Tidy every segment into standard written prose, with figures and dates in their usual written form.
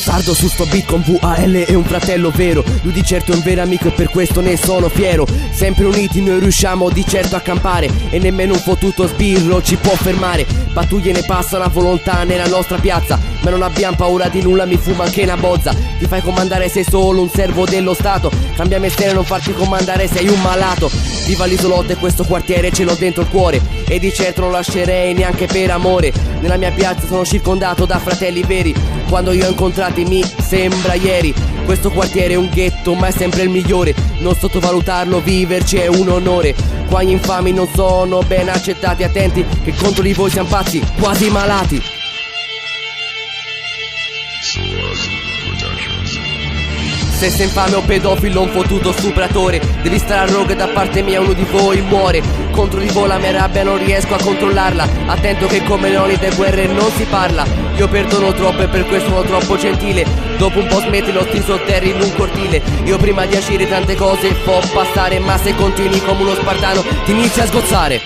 bastardo su sto beat con VAL è un fratello vero. Lui di certo è un vero amico e per questo ne sono fiero. Sempre uniti noi riusciamo di certo a campare e nemmeno un fottuto sbirro ci può fermare. Pattuglie ne passano a volontà nella nostra piazza, ma non abbiamo paura di nulla, mi fuma anche una bozza. Ti fai comandare, sei solo un servo dello Stato. Cambia mestiere, non farti comandare, sei un malato. Viva l'isolotto e questo quartiere ce l'ho dentro il cuore, e di certo non lascerei neanche per amore. Nella mia piazza sono circondato da fratelli veri. Quando io ho incontrati mi sembra ieri. Questo quartiere è un ghetto ma è sempre il migliore. Non sottovalutarlo, viverci è un onore. Qua gli infami non sono ben accettati. Attenti che contro di voi siamo pazzi, quasi malati. Se sei infame o pedofilo, un fottuto stupratore, devi stare a rogo e da parte mia uno di voi muore. Contro di voi la mia rabbia non riesco a controllarla. Attento che come leoni de guerre non si parla. Io perdono troppo e per questo sono troppo gentile. Dopo un po' smetti lo sti sotterri in un cortile. Io prima di agire tante cose fo passare, ma se continui come uno spartano ti inizi a sgozzare.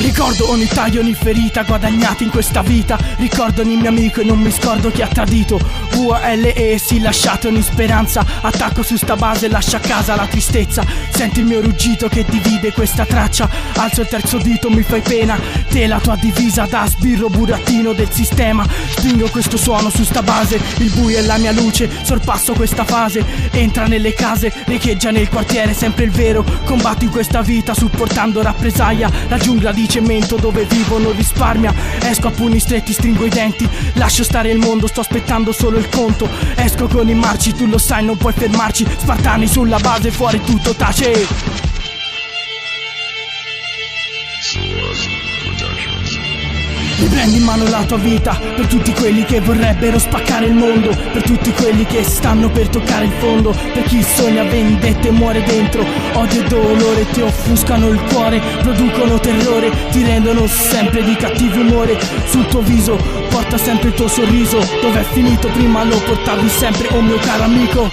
Ricordo ogni taglio, ogni ferita guadagnati in questa vita. Ricordo ogni mio amico e non mi scordo chi ha tradito. VALE, sì, lasciate ogni speranza. Attacco su sta base, lascia a casa la tristezza. Senti il mio ruggito che divide questa traccia. Alzo il terzo dito, mi fai pena. Te la tua divisa da sbirro burattino del sistema. Spingo questo suono su sta base. Il buio è la mia luce, sorpasso questa fase. Entra nelle case, riecheggia nel quartiere. Sempre il vero, combatto in questa vita supportando rappresaglia. La giungla di cemento dove vivo non risparmia. Esco a pugni stretti, stringo i denti. Lascio stare il mondo, sto aspettando solo il conto. Esco con i marci, tu lo sai non puoi fermarci. Spartani sulla base, fuori tutto tace. Riprendi in mano la tua vita, per tutti quelli che vorrebbero spaccare il mondo, per tutti quelli che stanno per toccare il fondo, per chi sogna vendette e muore dentro. Odio e dolore ti offuscano il cuore, producono terrore, ti rendono sempre di cattivo umore. Sul tuo viso porta sempre il tuo sorriso, dov'è finito prima lo portavi sempre, oh mio caro amico.